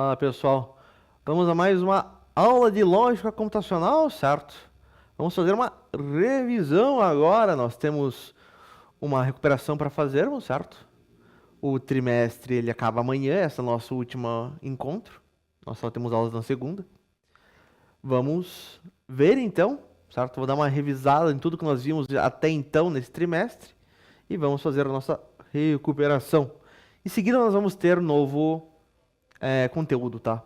Fala pessoal, vamos a mais uma aula de lógica computacional, certo? Vamos fazer uma revisão agora. Nós temos uma recuperação para fazermos, certo? O trimestre ele acaba amanhã, essa é a nossa última encontro. Nós só temos aulas na segunda. Vamos ver então, certo? Vou dar uma revisada em tudo que nós vimos até então nesse trimestre e vamos fazer a nossa recuperação. Em seguida nós vamos ter novo conteúdo, tá?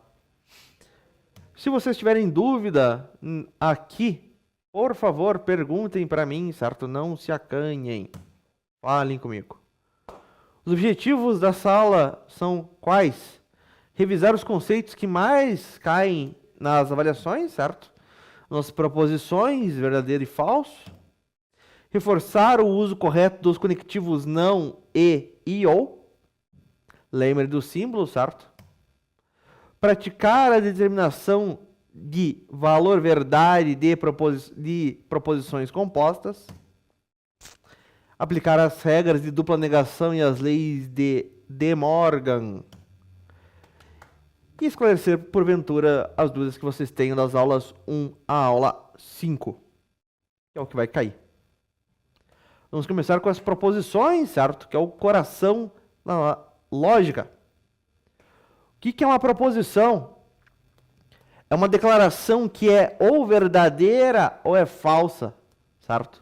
Se vocês tiverem dúvida aqui, por favor, perguntem para mim, certo? Não se acanhem. Falem comigo. Os objetivos da sala são quais? Revisar os conceitos que mais caem nas avaliações, certo? Nas proposições, verdadeiro e falso. Reforçar o uso correto dos conectivos não, e ou. Lembre do símbolo, certo? Praticar a determinação de valor verdade de proposições compostas. Aplicar as regras de dupla negação e as leis de De Morgan. E esclarecer, porventura, as dúvidas que vocês tenham das aulas 1 à aula 5, que é o que vai cair. Vamos começar com as proposições, certo? Que é o coração da lógica. O que é uma proposição? É uma declaração que é ou verdadeira ou é falsa, certo?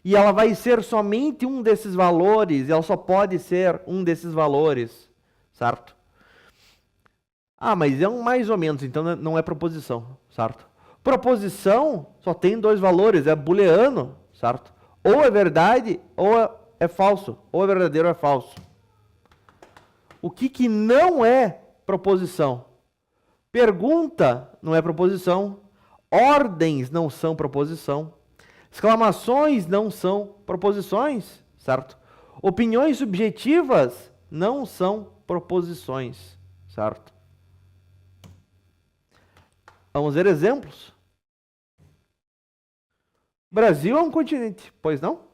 E ela vai ser somente um desses valores, ela só pode ser um desses valores, certo? Ah, mas é um mais ou menos, então não é proposição, certo? Proposição só tem dois valores, é booleano, certo? Ou é verdade ou é falso, ou é verdadeiro ou é falso. O que não é proposição? Pergunta não é proposição, ordens não são proposição, exclamações não são proposições, certo? Opiniões subjetivas não são proposições, certo? Vamos ver exemplos. Brasil é um continente, pois não?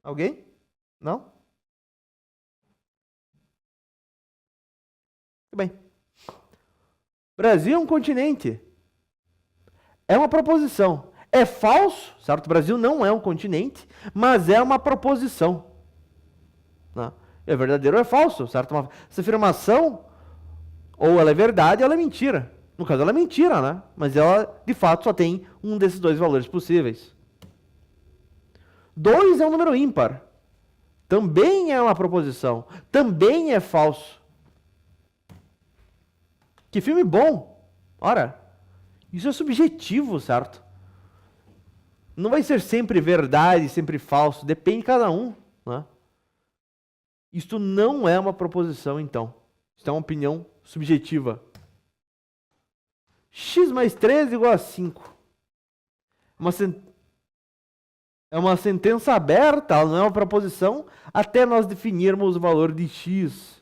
Alguém? Não? Muito bem. Brasil é um continente. É uma proposição. É falso, certo? O Brasil não é um continente, mas é uma proposição. Né? É verdadeiro ou é falso, certo? Essa afirmação, ou ela é verdade ou ela é mentira. No caso, ela é mentira, né? Mas ela, de fato, só tem um desses dois valores possíveis. 2 é um número ímpar. Também é uma proposição. Também é falso. Que filme bom! Ora, isso é subjetivo, certo? Não vai ser sempre verdade, sempre falso. Depende de cada um, né? Isto não é uma proposição, então. Isso é uma opinião subjetiva. X mais 3 igual a 5. É uma sentença aberta, ela não é uma proposição, até nós definirmos o valor de x.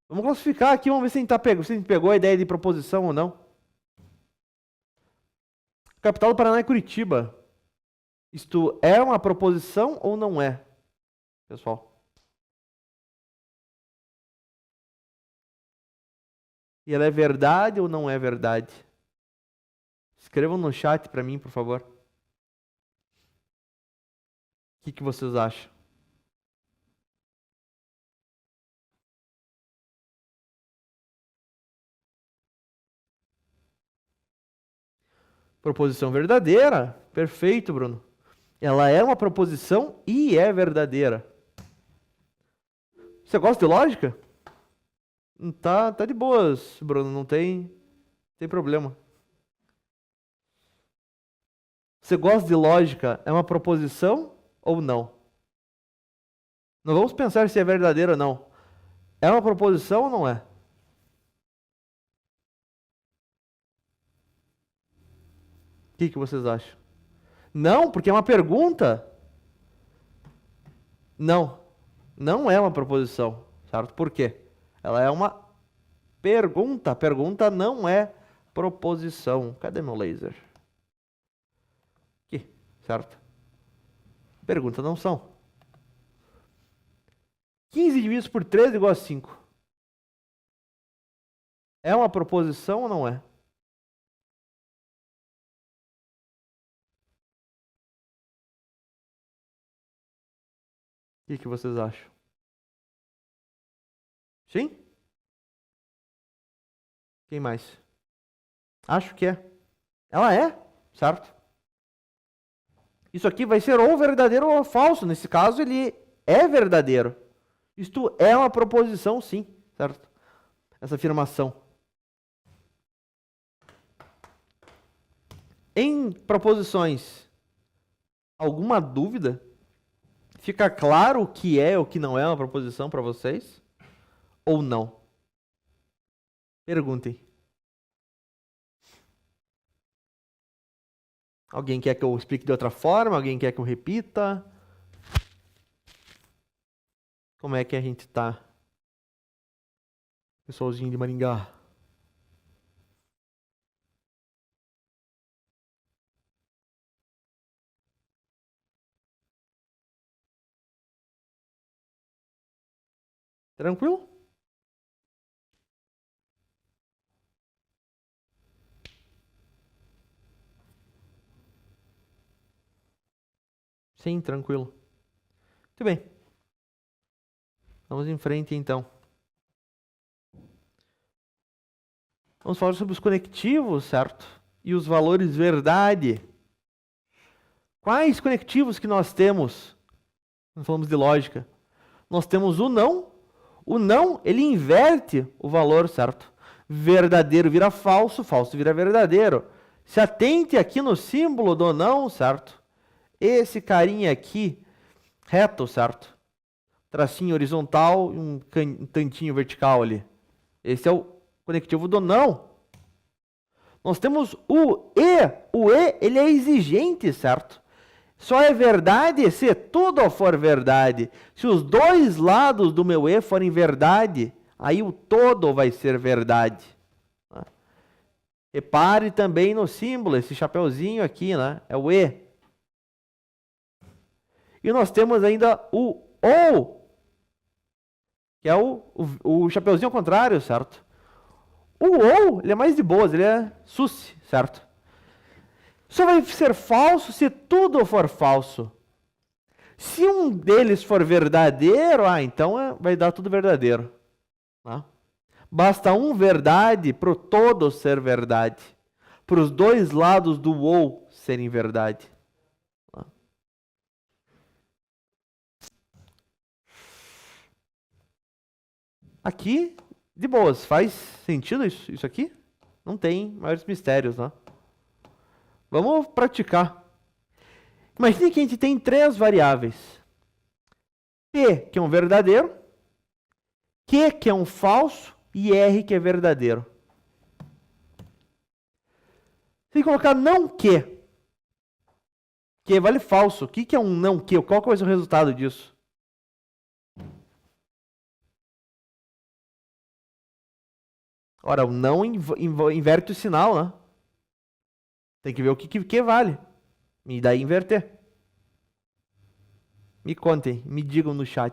Vamos classificar aqui, vamos ver se a gente pegou a ideia de proposição ou não. Capital do Paraná é Curitiba. Isto é uma proposição ou não é, pessoal? E ela é verdade ou não é verdade? Escrevam no chat para mim, por favor. O que vocês acham? Proposição verdadeira. Perfeito, Bruno. Ela é uma proposição e é verdadeira. Você gosta de lógica? Tá de boas, Bruno. Não tem problema. Você gosta de lógica? É uma proposição ou não? Não vamos pensar se é verdadeira ou não. É uma proposição ou não é? O que vocês acham? Não, porque é uma pergunta. Não. Não é uma proposição, certo? Por quê? Ela é uma pergunta. Pergunta não é proposição. Cadê meu laser? Aqui, certo? Pergunta não são. 15 divididos por 3 igual a 5. É uma proposição ou não é? O que vocês acham? Sim? Quem mais? Acho que é. Ela é, certo? Isso aqui vai ser ou verdadeiro ou falso. Nesse caso, ele é verdadeiro. Isto é uma proposição, sim, certo? Essa afirmação. Em proposições, alguma dúvida? Fica claro o que é ou o que não é uma proposição para vocês? Ou não? Perguntem. Alguém quer que eu explique de outra forma? Alguém quer que eu repita? Como é que a gente tá? Pessoalzinho de Maringá. Tranquilo? Sim, tranquilo. Muito bem. Vamos em frente então. Vamos falar sobre os conectivos, certo? E os valores verdade. Quais conectivos que nós temos? Nós falamos de lógica. Nós temos o não. O não, ele inverte o valor, certo? Verdadeiro vira falso, falso vira verdadeiro. Se atente aqui no símbolo do não, certo? Esse carinha aqui, reto, certo? Tracinho horizontal e um tantinho vertical ali. Esse é o conectivo do não. Nós temos o e. O e, ele é exigente, certo? Só é verdade se tudo for verdade. Se os dois lados do meu e forem verdade, aí o todo vai ser verdade. Repare também no símbolo, esse chapeuzinho aqui, né? É o e. E nós temos ainda o ou, que é o chapeuzinho ao contrário, certo? O ou, ele é mais de boas, ele é sus, certo? Só vai ser falso se tudo for falso. Se um deles for verdadeiro, então vai dar tudo verdadeiro. Tá? Basta um verdade para o todo ser verdade. Para os dois lados do ou serem verdade. Tá? Aqui, de boas, faz sentido isso aqui? Não tem maiores mistérios, né? Vamos praticar. Imagine que a gente tem três variáveis. P, que é um verdadeiro. Q, que é um falso. E R, que é verdadeiro. Se colocar não Q, Q vale falso. O que é um não Q? Qual que vai ser o resultado disso? Ora, o não inverte o sinal, né? Tem que ver o que vale. E daí inverter. Me contem, me digam no chat.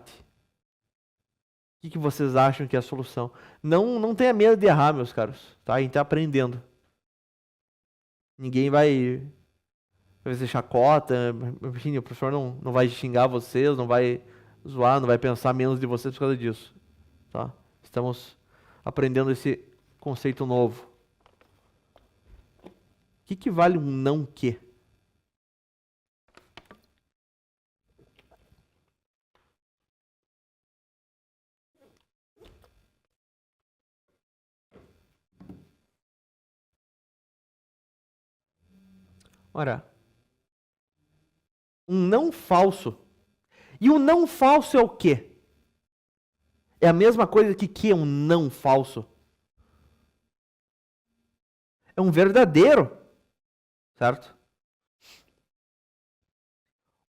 O que vocês acham que é a solução? Não tenha medo de errar, meus caros. Tá? A gente tá aprendendo. Ninguém vai fazer chacota. Enfim, o professor não vai xingar vocês, não vai zoar, não vai pensar menos de vocês por causa disso. Tá? Estamos aprendendo esse conceito novo. O que vale um não que? Ora, um não falso. E o não falso é o quê? É a mesma coisa que é um não falso. É um verdadeiro. Certo?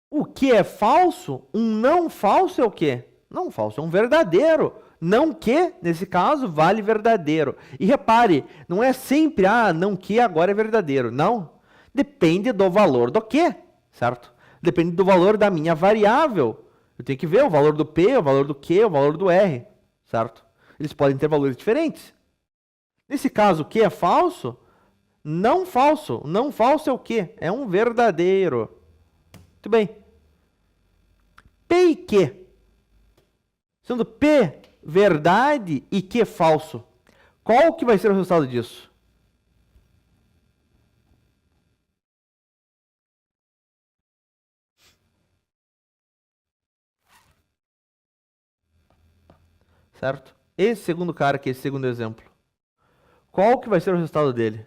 O que é falso? Um não falso é o quê? Não falso é um verdadeiro. Não que, nesse caso, vale verdadeiro. E repare, não é sempre, não que agora é verdadeiro. Não. Depende do valor do que, certo? Depende do valor da minha variável. Eu tenho que ver o valor do P, o valor do Q, o valor do R, certo? Eles podem ter valores diferentes. Nesse caso, o que é falso? Não falso. Não falso é o quê? É um verdadeiro. Muito bem. P e Q. Sendo P verdade e Q falso. Qual que vai ser o resultado disso? Certo? Esse segundo cara aqui, esse segundo exemplo. Qual que vai ser o resultado dele?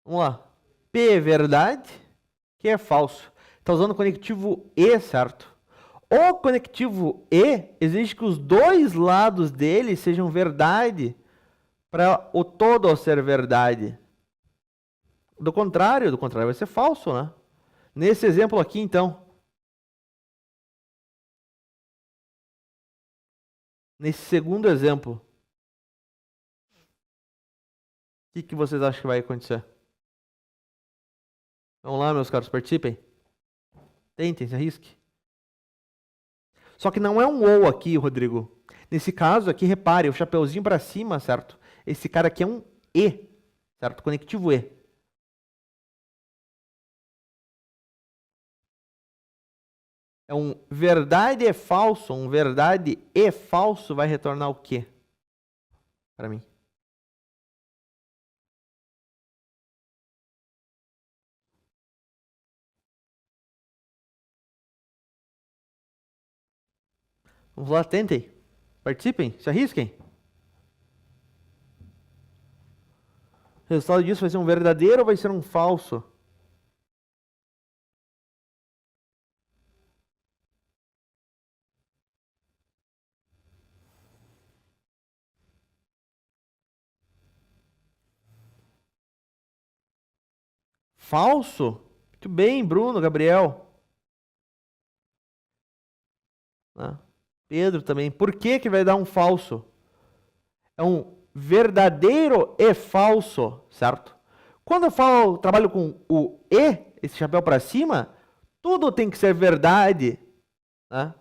Vamos lá. P é verdade, Q é falso. Está usando o conectivo E, certo? O conectivo E exige que os dois lados dele sejam verdade para o todo ser verdade. Do contrário vai ser falso, né? Nesse exemplo aqui, então. Nesse segundo exemplo. O que vocês acham que vai acontecer? Vamos lá, meus caros, participem. Tentem, se arrisque. Só que não é um ou aqui, Rodrigo. Nesse caso aqui, repare, o chapeuzinho para cima, certo? Esse cara aqui é um E, certo? Conectivo E. É um verdade é falso, um verdade e falso vai retornar o quê? Para mim. Vamos lá, tentem. Participem, se arrisquem. O resultado disso vai ser um verdadeiro ou vai ser um falso? Falso? Muito bem, Bruno, Gabriel. Ah, Pedro também. Por que que vai dar um falso? É um verdadeiro e falso, certo? Quando eu falo, trabalho com o e, esse chapéu para cima, tudo tem que ser verdade, né?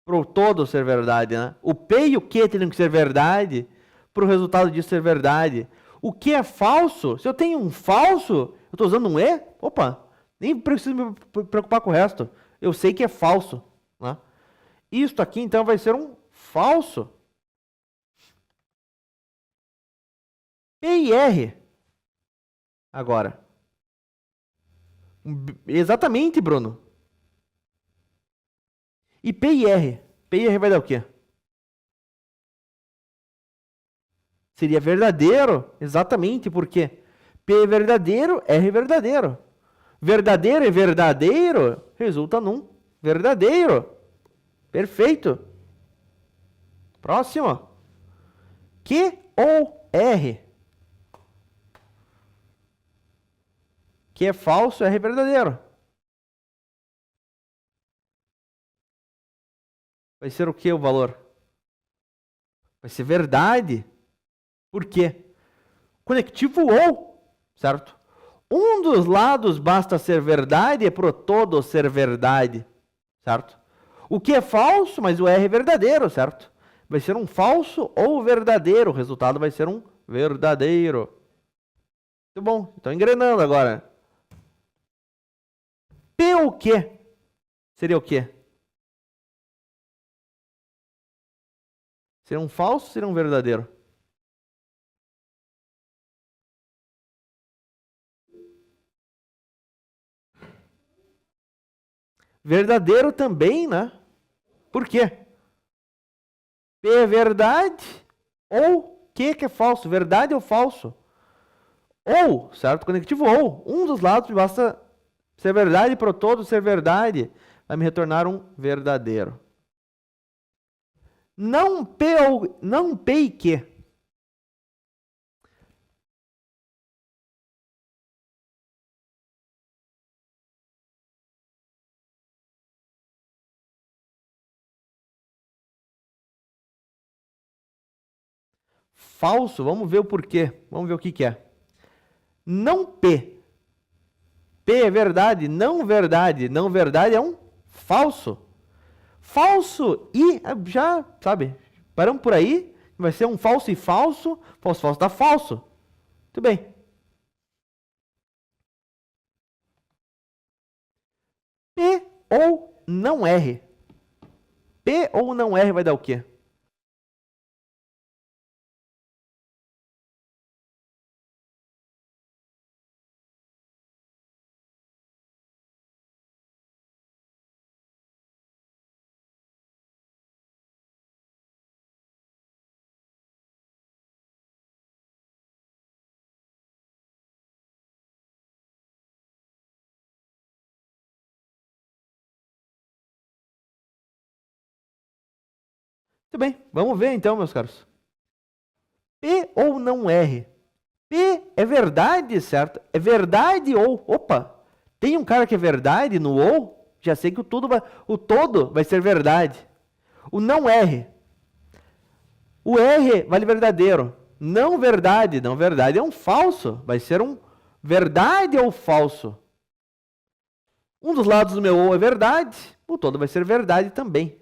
Para o todo ser verdade, né? O P e o Q teriam que ser verdade para o resultado disso ser verdade. O que é falso? Se eu tenho um falso, eu estou usando um E, opa, nem preciso me preocupar com o resto. Eu sei que é falso, né? Isto aqui, então, vai ser um falso. P e R. Agora. Exatamente, Bruno. E P e R? P e R vai dar o quê? Seria verdadeiro? Exatamente, porque P é verdadeiro, R é verdadeiro. Verdadeiro é verdadeiro, resulta num verdadeiro. Perfeito. Próximo. Q ou R? Q é falso, R é verdadeiro. Vai ser o que o valor? Vai ser verdade. Por quê? Conectivo ou, certo? Um dos lados basta ser verdade e pro todo ser verdade, certo? O que é falso, mas o R é verdadeiro, certo? Vai ser um falso ou verdadeiro. O resultado vai ser um verdadeiro. Muito bom. Então engrenando agora. P o quê? Seria o quê? Seria um falso ou seria um verdadeiro? Verdadeiro também, né? Por quê? P é verdade ou Q que é falso? Verdade ou falso? Ou, certo? Conectivo ou. Um dos lados basta ser verdade para o todo ser verdade. Vai me retornar um verdadeiro. Não P e Q. Falso, vamos ver o porquê. Vamos ver o que que é. Não P. P é verdade, não verdade. Não verdade é um falso. Falso e já, sabe, paramos por aí, vai ser um falso e falso. Falso, falso dá falso. Muito bem. P ou não R. P ou não R vai dar o quê? Muito bem, vamos ver então, meus caros. P ou não R? P é verdade, certo? É verdade ou... Opa! Tem um cara que é verdade no ou? Já sei que o todo vai ser verdade. O não R. O R vale verdadeiro. Não verdade. Não verdade é um falso. Vai ser um verdade ou falso. Um dos lados do meu ou é verdade. O todo vai ser verdade também.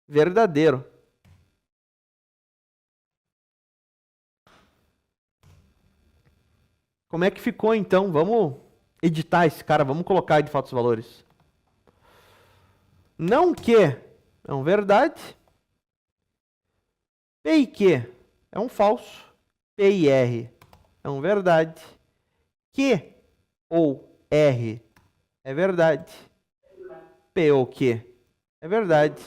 Verdadeiro. Como é que ficou então? Vamos editar esse cara. Vamos colocar de fato os valores. Não que é um verdade. P e Q é um falso. P e R é um verdade. Q ou R é verdade. P ou Q é verdade.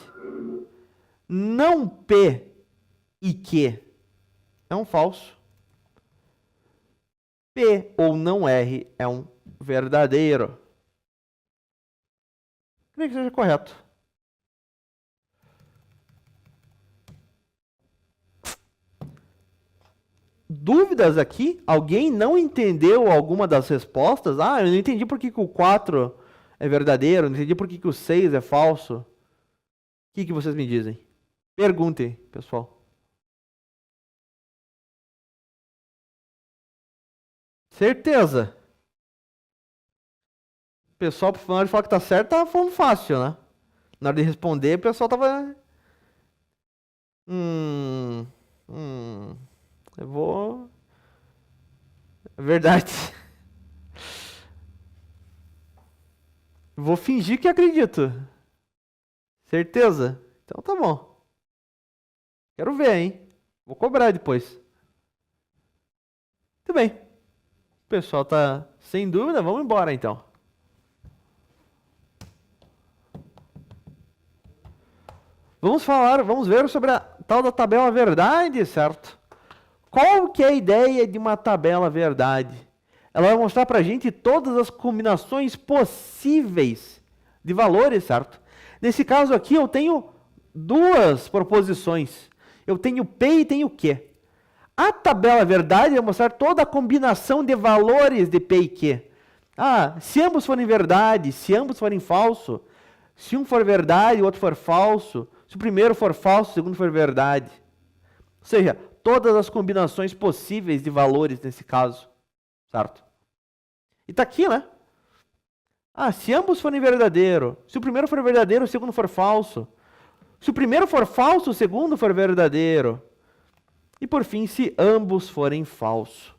Não P e Q é um falso. P ou não R é um verdadeiro. Creio que seja correto. Dúvidas aqui? Alguém não entendeu alguma das respostas? Ah, eu não entendi por que o 4 é verdadeiro, não entendi por que o 6 é falso. O que vocês me dizem? Perguntem, pessoal. Certeza. O pessoal, na hora de falar que tá certo, tava falando fácil, né? Na hora de responder, o pessoal tava... Eu vou... É verdade. Vou fingir que acredito. Certeza? Então tá bom. Quero ver, hein? Vou cobrar depois. Muito bem. O pessoal tá sem dúvida, vamos embora então. Vamos ver sobre a tal da tabela verdade, certo? Qual que é a ideia de uma tabela verdade? Ela vai mostrar pra gente todas as combinações possíveis de valores, certo? Nesse caso aqui eu tenho duas proposições. Eu tenho P e tenho Q. A tabela verdade vai mostrar toda a combinação de valores de P e Q. Ah, se ambos forem verdade, se ambos forem falso, se um for verdade e o outro for falso, se o primeiro for falso, o segundo for verdade. Ou seja, todas as combinações possíveis de valores nesse caso, certo? E tá aqui, né? Ah, se ambos forem verdadeiro, se o primeiro for verdadeiro, o segundo for falso. Se o primeiro for falso, o segundo for verdadeiro. E por fim, se ambos forem falso.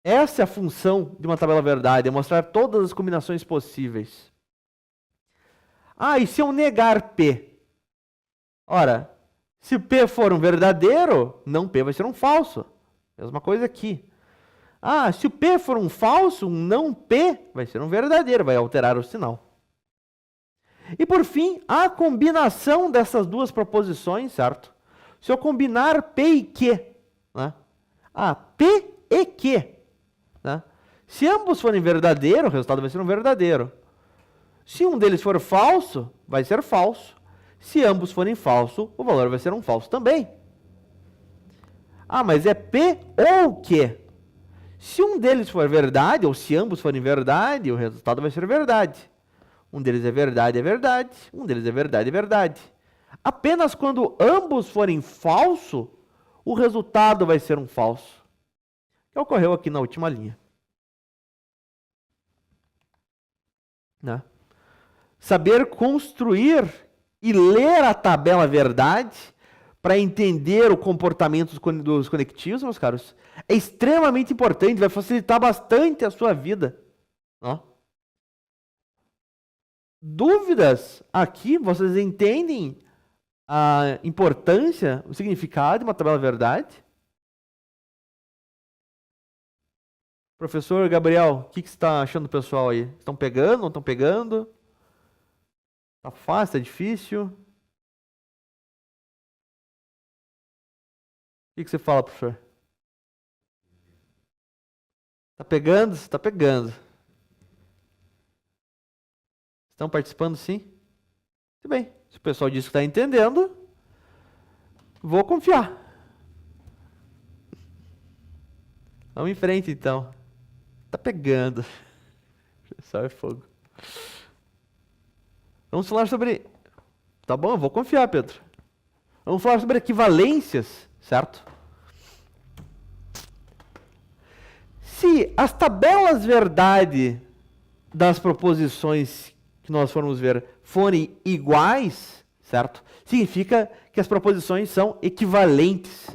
Essa é a função de uma tabela verdade, é mostrar todas as combinações possíveis. Ah, e se eu negar P? Ora, se P for um verdadeiro, não P vai ser um falso. Mesma coisa aqui. Ah, se o P for um falso, um não P vai ser um verdadeiro, vai alterar o sinal. E por fim, a combinação dessas duas proposições, certo? Se eu combinar P e Q, né? Ah, P e Q, né? Se ambos forem verdadeiros, o resultado vai ser um verdadeiro. Se um deles for falso, vai ser falso. Se ambos forem falso, o valor vai ser um falso também. Ah, mas é P ou Q? Se um deles for verdade, ou se ambos forem verdade, o resultado vai ser verdade. Um deles é verdade, um deles é verdade, é verdade. Apenas quando ambos forem falso, o resultado vai ser um falso. Que ocorreu aqui na última linha. né? Saber construir e ler a tabela verdade para entender o comportamento dos conectivos, meus caros, é extremamente importante, vai facilitar bastante a sua vida. Ó. Dúvidas aqui, vocês entendem a importância, o significado de uma tabela verdade? Professor Gabriel, o que você está achando do pessoal aí? Estão pegando, não estão pegando? Tá fácil, tá difícil? O que você fala, professor? Tá pegando? Tá pegando. Estão participando, sim? Muito bem. Se o pessoal diz que está entendendo, vou confiar. Vamos em frente, então. Tá pegando. O pessoal é fogo. Vamos falar sobre... Tá bom, eu vou confiar, Pedro. Vamos falar sobre equivalências, certo? Se as tabelas verdade das proposições que nós formos ver forem iguais, certo? Significa que as proposições são equivalentes.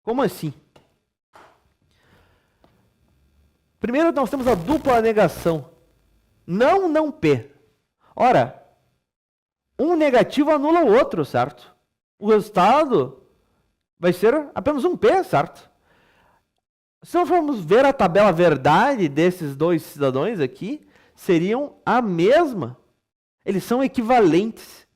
Como assim? Primeiro nós temos a dupla negação. Não, não P. Ora, um negativo anula o outro, certo? O resultado vai ser apenas um P, certo? Se nós formos ver a tabela verdade desses dois cidadãos aqui, seriam a mesma. Eles são equivalentes.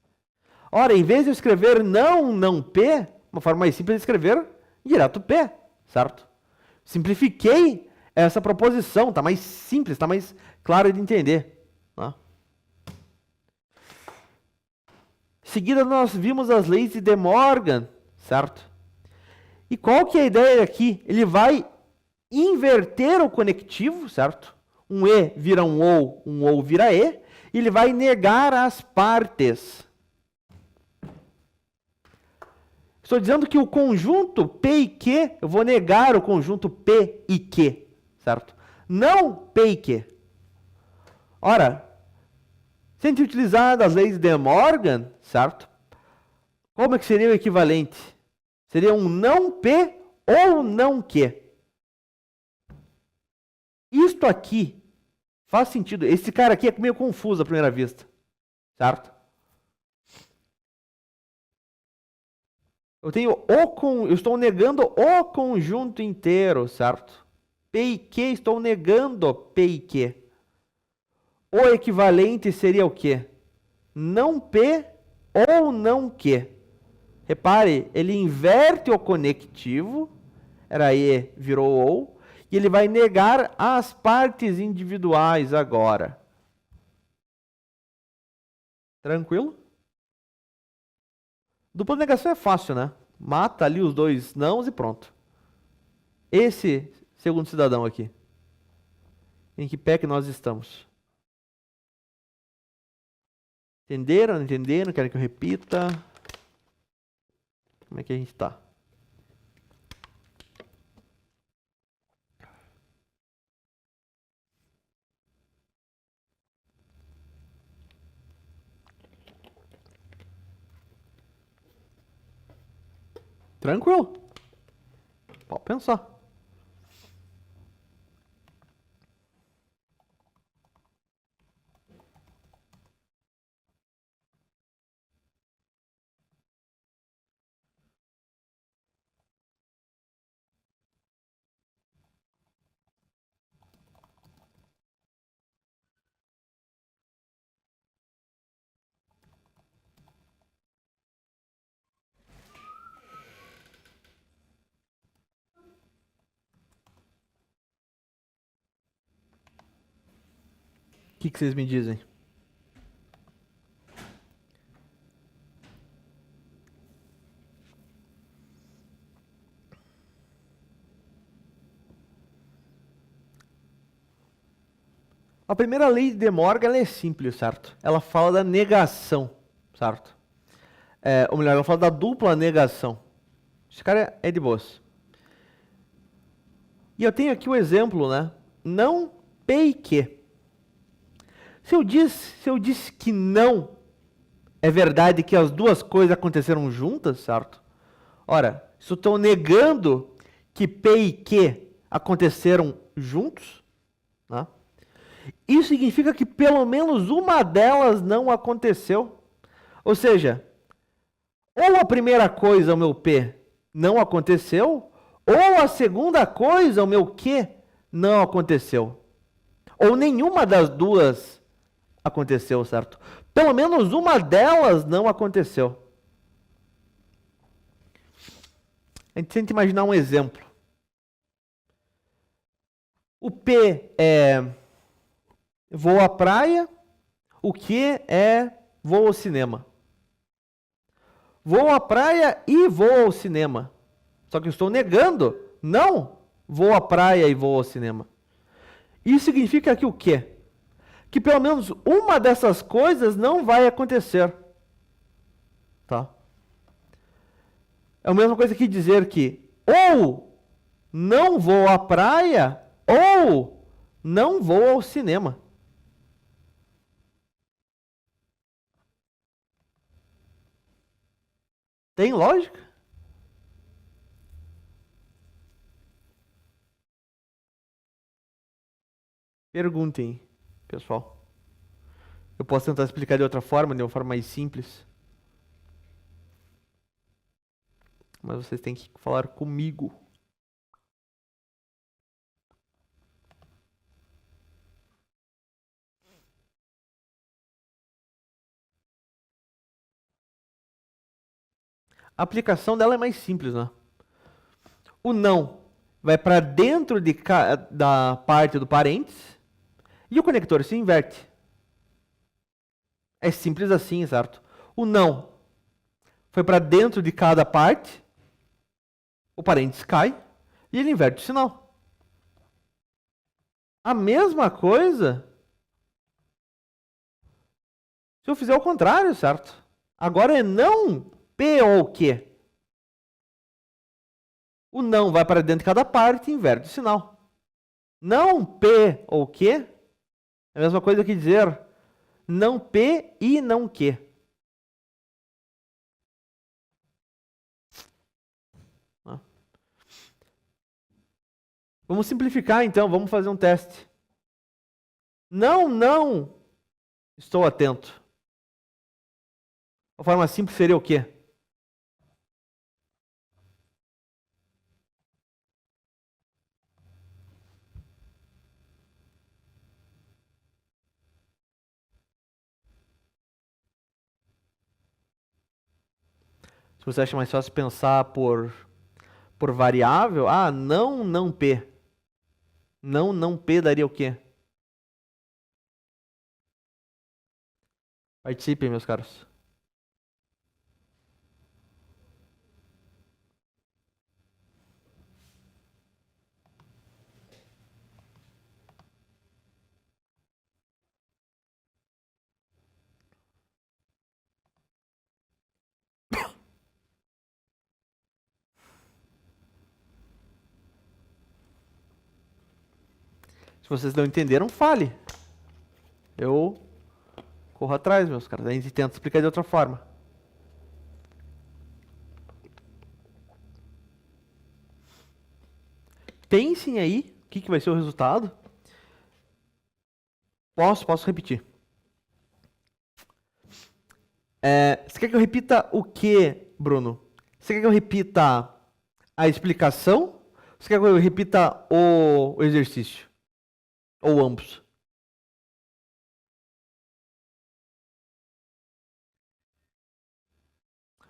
Ora, em vez de eu escrever não, não P, uma forma mais simples de escrever direto P, certo? Simplifiquei essa proposição, está mais simples, está mais claro de entender. Tá? Em seguida, nós vimos as leis de De Morgan, certo? E qual que é a ideia aqui? Ele vai inverter o conectivo, certo? Um E vira um ou vira E, e ele vai negar as partes. Estou dizendo que o conjunto P e Q, eu vou negar o conjunto P e Q, certo? Não P e Q. Ora, se a gente utilizar as leis de De Morgan, certo? Como é que seria o equivalente? Seria um não P ou não Q. Isto aqui faz sentido. Esse cara aqui é meio confuso à primeira vista, certo? Eu estou negando o conjunto inteiro, certo? P e Q, estou negando P e Q. O equivalente seria o quê? Não P ou não Q. Repare, ele inverte o conectivo, era E, virou ou, e ele vai negar as partes individuais agora. Tranquilo? Dupla negação é fácil, né? Mata ali os dois nãos e pronto. Esse segundo cidadão aqui. Em que pé que nós estamos? Entenderam? Não entenderam? Querem que eu repita? Como é que a gente está? Tranquilo. Pode pensar. O que vocês me dizem? A primeira lei de De Morgan ela é simples, certo? Ela fala da negação, certo? Ou melhor, ela fala da dupla negação. Esse cara é de boas. E eu tenho aqui o exemplo, né? Não P e Q. Se eu disse que não é verdade que as duas coisas aconteceram juntas, certo? Ora, se eu estou negando que P e Q aconteceram juntos, né? Isso significa que pelo menos uma delas não aconteceu. Ou seja, ou a primeira coisa, o meu P, não aconteceu, ou a segunda coisa, o meu Q, não aconteceu. Ou nenhuma das duas aconteceu, certo? Pelo menos uma delas não aconteceu. A gente tenta imaginar um exemplo. O P é vou à praia, o Q é vou ao cinema. Vou à praia e vou ao cinema. Só que eu estou negando, não vou à praia e vou ao cinema. Isso significa que o quê? Que pelo menos uma dessas coisas não vai acontecer. Tá? É a mesma coisa que dizer que ou não vou à praia ou não vou ao cinema. Tem lógica? Perguntem, pessoal. Eu posso tentar explicar de outra forma, de uma forma mais simples. Mas vocês têm que falar comigo. A aplicação dela é mais simples, né? O não vai para dentro da parte do parênteses e o conector se inverte. É simples assim, certo? O não foi para dentro de cada parte, o parênteses cai e ele inverte o sinal. A mesma coisa se eu fizer o contrário, certo? Agora é não P ou Q. O não vai para dentro de cada parte e inverte o sinal. Não P ou Q é a mesma coisa que dizer não P e não Q. Vamos simplificar então, vamos fazer um teste. Não, estou atento. A forma simples seria o quê? Se você acha mais fácil pensar por variável, não P. Não P daria o quê? Participem, meus caros. Se vocês não entenderam, fale. Eu corro atrás, meus caras. A gente tenta explicar de outra forma. Pensem aí o que vai ser o resultado. Posso repetir. Você quer que eu repita o que, Bruno? Você quer que eu repita a explicação? Ou você quer que eu repita o exercício? Ou ambos?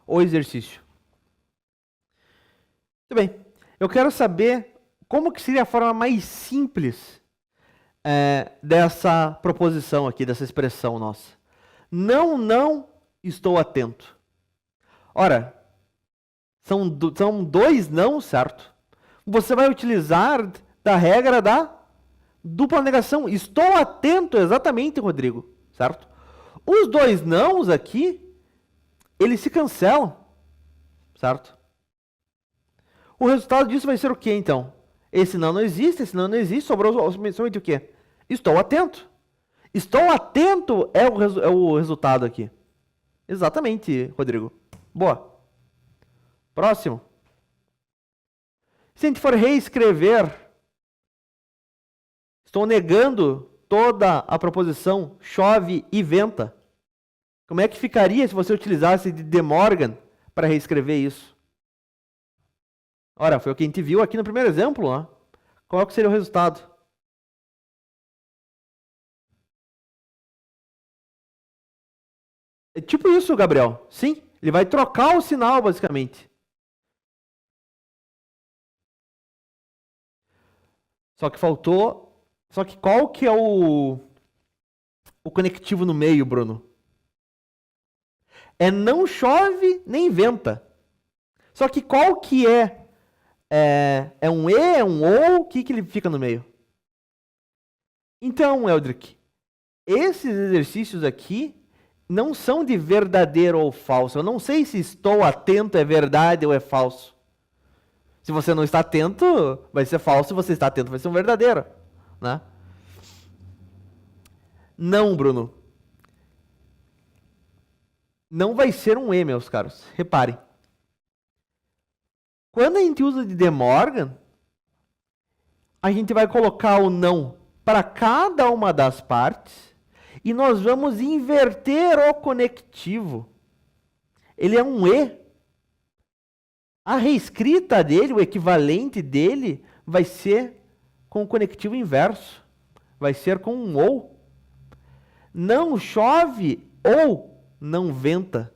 O exercício. Muito bem. Eu quero saber como que seria a forma mais simples dessa proposição aqui, dessa expressão nossa. Não estou atento. Ora, são dois não, certo? Você vai utilizar da regra da dupla negação. Estou atento, exatamente, Rodrigo, certo? Os dois nãos aqui, eles se cancelam, certo? O resultado disso vai ser o que, então? Esse não existe, esse não existe, sobrou somente o quê? Estou atento. Estou atento é o resultado aqui. Exatamente, Rodrigo. Boa. Próximo. Se a gente for reescrever, estou negando toda a proposição chove e venta. Como é que ficaria se você utilizasse de Morgan para reescrever isso? Ora, foi o que a gente viu aqui no primeiro exemplo. Ó. Qual que seria o resultado? É tipo isso, Gabriel. Sim, ele vai trocar o sinal, basicamente. Só que faltou... Só que qual que é o conectivo no meio, Bruno? É não chove nem venta. Só que qual que é um E, é um ou, o que que ele fica no meio? Então, Eldrick, esses exercícios aqui não são de verdadeiro ou falso. Eu não sei se estou atento é verdade ou é falso. Se você não está atento, vai ser falso. Se você está atento, vai ser um verdadeiro, né? Não, Bruno. Não vai ser um E, meus caros. Reparem. Quando a gente usa de De Morgan, a gente vai colocar o não para cada uma das partes e nós vamos inverter o conectivo. Ele é um E. A reescrita dele, o equivalente dele, vai ser com o conectivo inverso. Vai ser com um ou. Não chove ou não venta.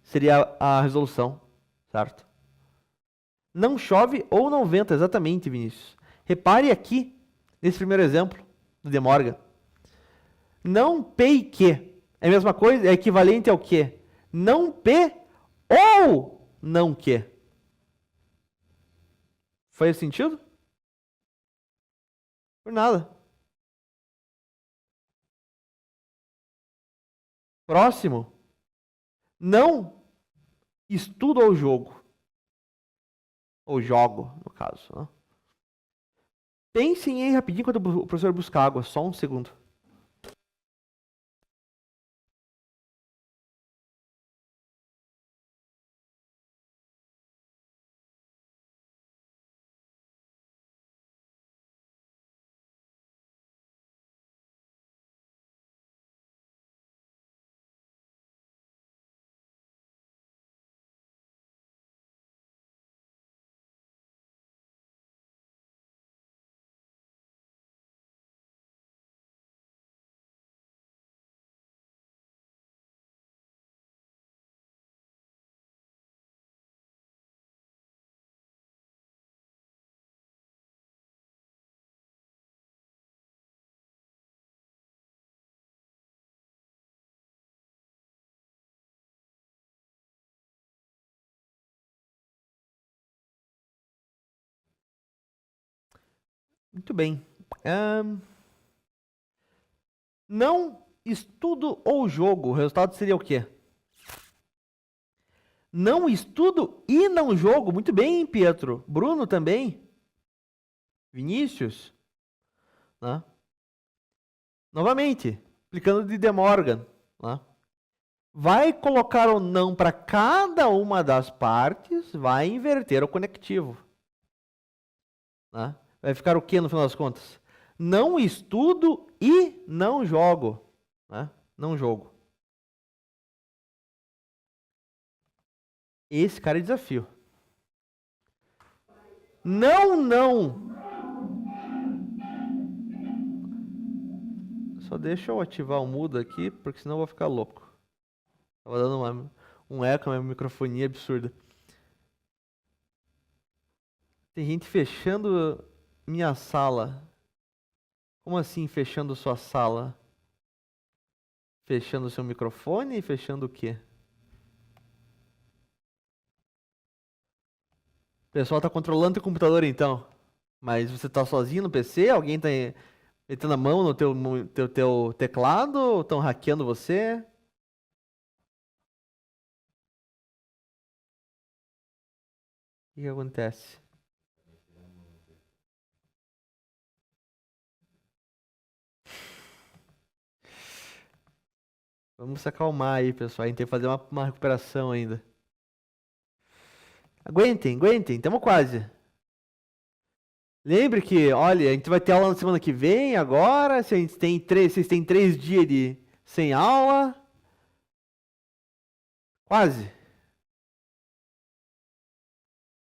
Seria a resolução, certo? Não chove ou não venta, exatamente, Vinícius. Repare aqui, nesse primeiro exemplo do De Morgan. Não P e Q. É a mesma coisa? É equivalente ao quê? Não P ou não Q. Faz sentido? Por nada. Próximo. Não estudo ou jogo. Ou jogo, no caso. Né? Pensem aí rapidinho quando o professor buscar água. Só um segundo. Muito bem. Não estudo ou jogo. O resultado seria o quê? Não estudo e não jogo. Muito bem, Pietro. Bruno também. Vinícius. Né? Novamente, aplicando de De Morgan. Né? Vai colocar o não para cada uma das partes, vai inverter o conectivo. Né? Vai ficar o que no final das contas? Não estudo e não jogo. Né? Não jogo. Esse cara é desafio. Não, não. Só deixa eu ativar o mudo aqui, porque senão eu vou ficar louco. Tava dando um eco, uma microfonia absurda. Tem gente fechando minha sala. Como assim fechando sua sala? Fechando seu microfone e fechando o quê? O pessoal tá controlando o computador então. Mas você tá sozinho no PC? Alguém tá metendo a mão no teu teclado? Ou estão hackeando você? O que acontece? Vamos se acalmar aí, pessoal. A gente tem que fazer uma recuperação ainda. Aguentem, aguentem. Estamos quase. Lembre que, olha, a gente vai ter aula na semana que vem, agora. Se a gente tem vocês têm 3 dias sem aula. Quase.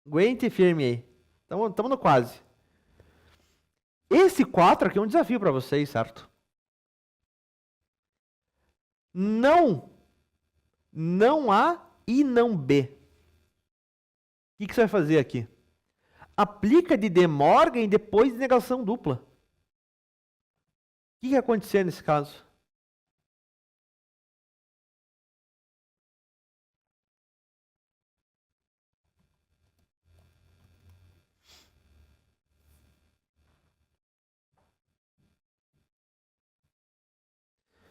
Aguente firme aí. Estamos no quase. Esse 4 aqui é um desafio para vocês, certo? Não A e não B. O que você vai fazer aqui? Aplica de Morgan e depois de negação dupla. O que vai acontecer nesse caso?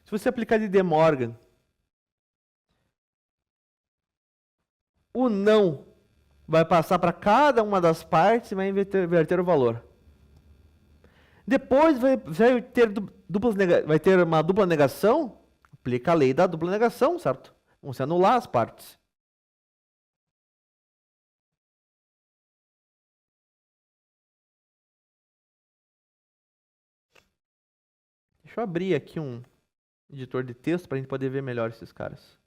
Se você aplicar de Morgan, o não vai passar para cada uma das partes e vai inverter o valor. Depois vai ter uma dupla negação, aplica a lei da dupla negação, certo? Vão se anular as partes. Deixa eu abrir aqui um editor de texto para a gente poder ver melhor esses caras.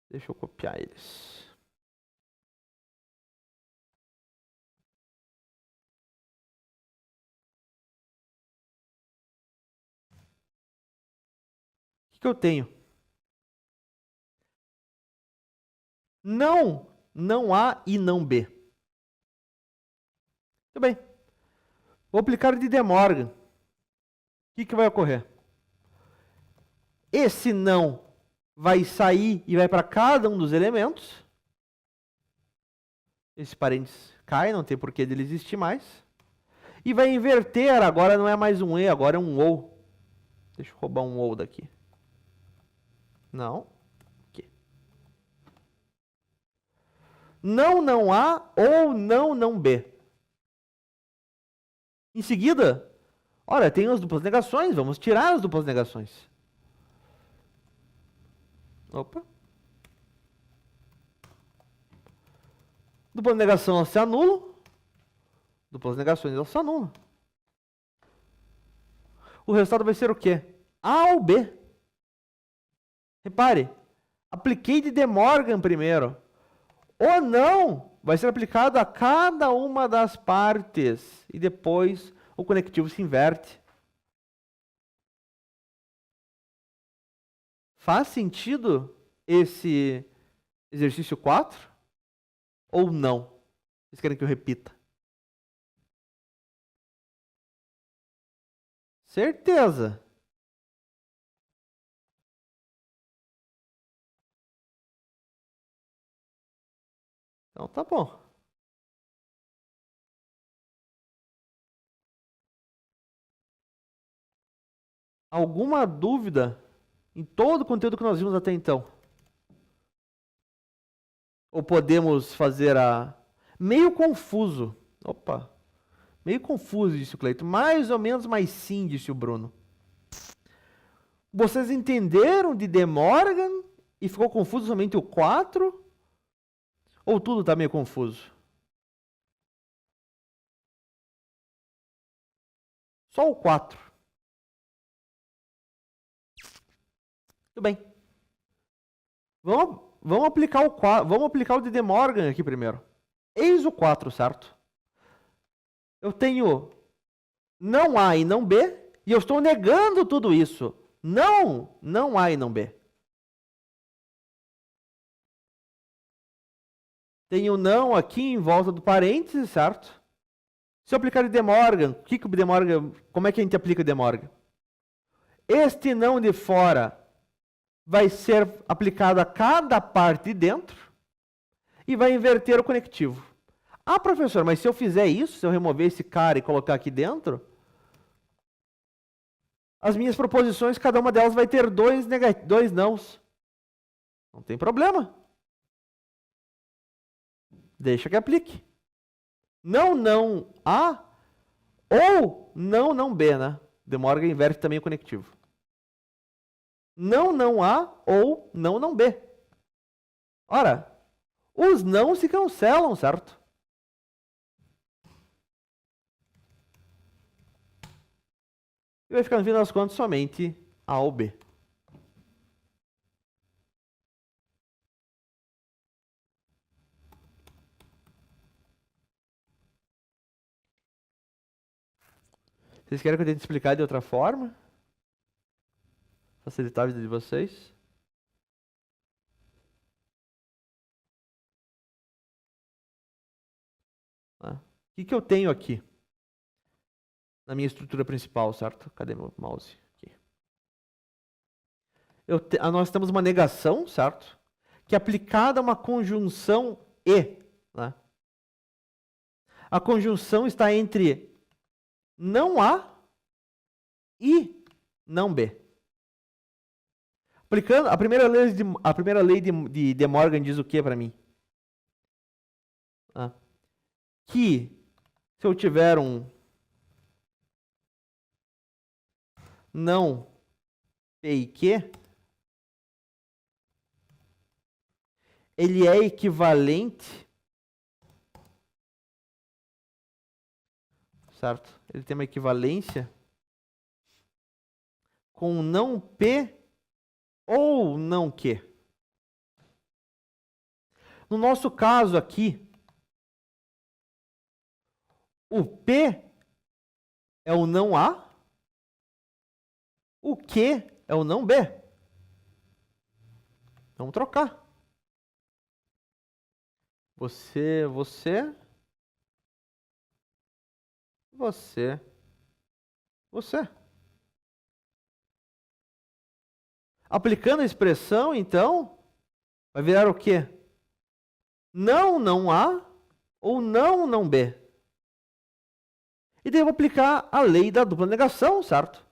Deixa eu copiar eles. O que eu tenho? Não A e não B. Tudo bem. Vou aplicar o de Morgan. O que vai ocorrer? Esse não vai sair e vai para cada um dos elementos. Esse parênteses cai, não tem porquê dele existir mais. E vai inverter, agora não é mais um E, agora é um OU. Deixa eu roubar um OU daqui. Não. Aqui. Não A ou não B. Em seguida, olha, tem as duplas negações, vamos tirar as duplas negações. Opa. Dupla negação ela se anula. Duplas negações ela se anula. O resultado vai ser o quê? A ou B? Repare, apliquei de Morgan primeiro. O não vai ser aplicado a cada uma das partes. E depois o conectivo se inverte. Faz sentido esse exercício 4? Ou não? Vocês querem que eu repita? Certeza. Então tá bom. Alguma dúvida em todo o conteúdo que nós vimos até então? Ou podemos fazer a... Meio confuso. Opa. Meio confuso, disse o Cleito. Mais ou menos, mas sim, disse o Bruno. Vocês entenderam de Morgan e ficou confuso somente o 4? Ou tudo está meio confuso? Só o 4. Tudo bem. Vamos aplicar o de Morgan aqui primeiro. Eis o 4, certo? Eu tenho não A e não B, e eu estou negando tudo isso. Não A e não B. Tenho não aqui em volta do parênteses, certo? Se eu aplicar o de Morgan, como é que a gente aplica o de Morgan? Este não de fora vai ser aplicado a cada parte de dentro e vai inverter o conectivo. Ah, professor, mas se eu fizer isso, se eu remover esse cara e colocar aqui dentro, As minhas proposições, cada uma delas vai ter dois nãos. Não tem problema. Deixa que aplique. Não A ou não B, né? De Morgan inverte também o conectivo. Não A ou não B. Ora, os não se cancelam, certo? E vai ficar no fim das contas somente A ou B. Vocês querem que eu tente explicar de outra forma? Facilitar a vida de vocês? O que eu tenho aqui? Na minha estrutura principal, certo? Cadê meu mouse? Aqui. Nós temos uma negação, certo? Que é aplicada a uma conjunção E. Né? A conjunção está entre não A e não B. Aplicando a primeira lei de De Morgan diz o que para mim? Que se eu tiver um não P e Q, ele é equivalente, certo? Ele tem uma equivalência com não P ou não Q. No nosso caso aqui, o P é o não A, o Q é o não B. Vamos trocar. Você. Aplicando a expressão, então, vai virar o quê? Não A ou não B. E daí eu vou aplicar a lei da dupla negação, certo?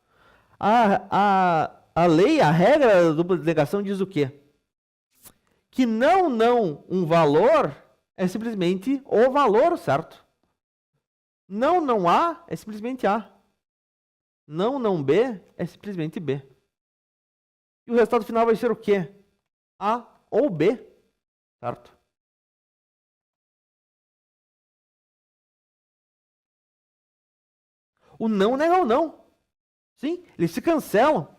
A lei, a regra da dupla negação diz o quê? Que não um valor é simplesmente o valor, certo? Não A é simplesmente A. Não B é simplesmente B. E o resultado final vai ser o quê? A ou B, certo? O não nega o não. Sim, eles se cancelam.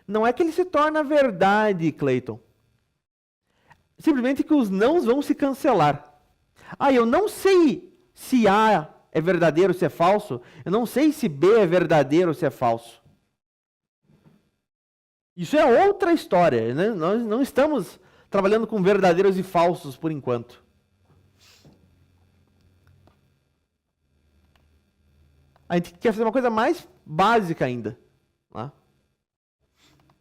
Não é que ele se torna verdade, Clayton. Simplesmente que os nãos vão se cancelar. Eu não sei se A é verdadeiro ou se é falso. Eu não sei se B é verdadeiro ou se é falso. Isso é outra história, né? Nós não estamos trabalhando com verdadeiros e falsos por enquanto. A gente quer fazer uma coisa mais básica ainda. Tá?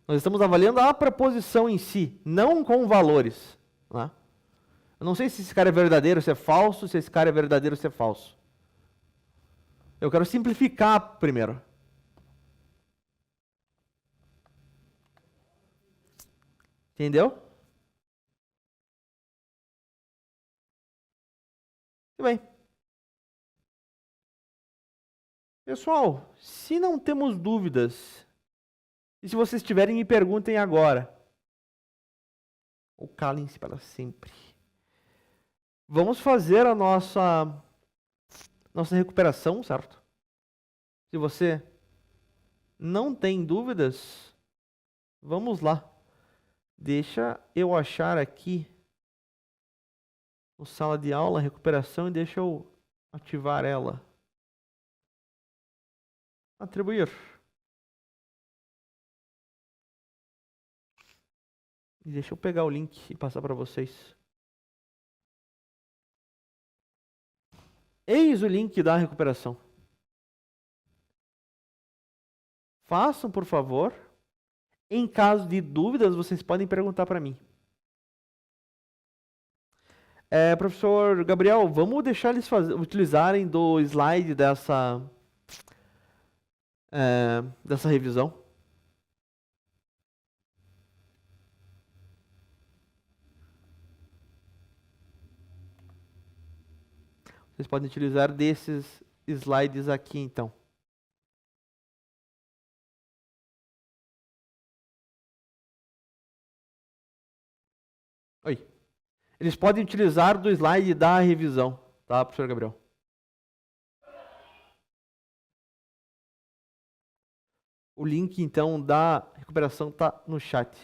Nós estamos avaliando a proposição em si, não com valores. Tá? Eu não sei se esse cara é verdadeiro, se é falso, se esse cara é verdadeiro, se é falso. Eu quero simplificar primeiro. Entendeu? Muito bem. Pessoal, se não temos dúvidas, e se vocês tiverem, me perguntem agora. Ou calem-se para sempre. Vamos fazer a nossa recuperação, certo? Se você não tem dúvidas, vamos lá. Deixa eu achar aqui no sala de aula a recuperação e deixa eu ativar ela. Atribuir. E deixa eu pegar o link e passar para vocês. Eis o link da recuperação. Façam, por favor. Em caso de dúvidas, vocês podem perguntar para mim. Professor Gabriel, vamos deixar eles utilizarem do slide dessa revisão. Vocês podem utilizar desses slides aqui, então. Oi. Eles podem utilizar do slide da revisão, tá, professor Gabriel? O link, então, da recuperação tá no chat.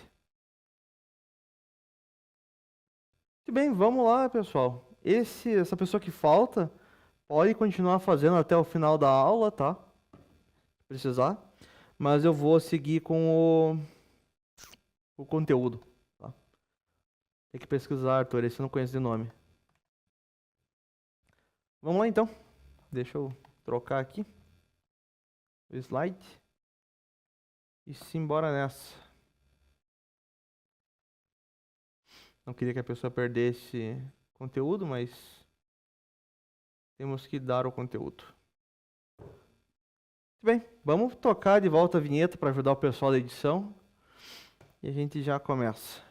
Muito bem, vamos lá, pessoal. Essa pessoa que falta pode continuar fazendo até o final da aula, tá? Se precisar. Mas eu vou seguir com o conteúdo. Tá? Tem que pesquisar, Arthur, esse eu não conheço de nome. Vamos lá, então. Deixa eu trocar aqui o slide. E simbora nessa. Não queria que a pessoa perdesse conteúdo, mas temos que dar o conteúdo. Muito bem, vamos tocar de volta a vinheta para ajudar o pessoal da edição. E a gente já começa.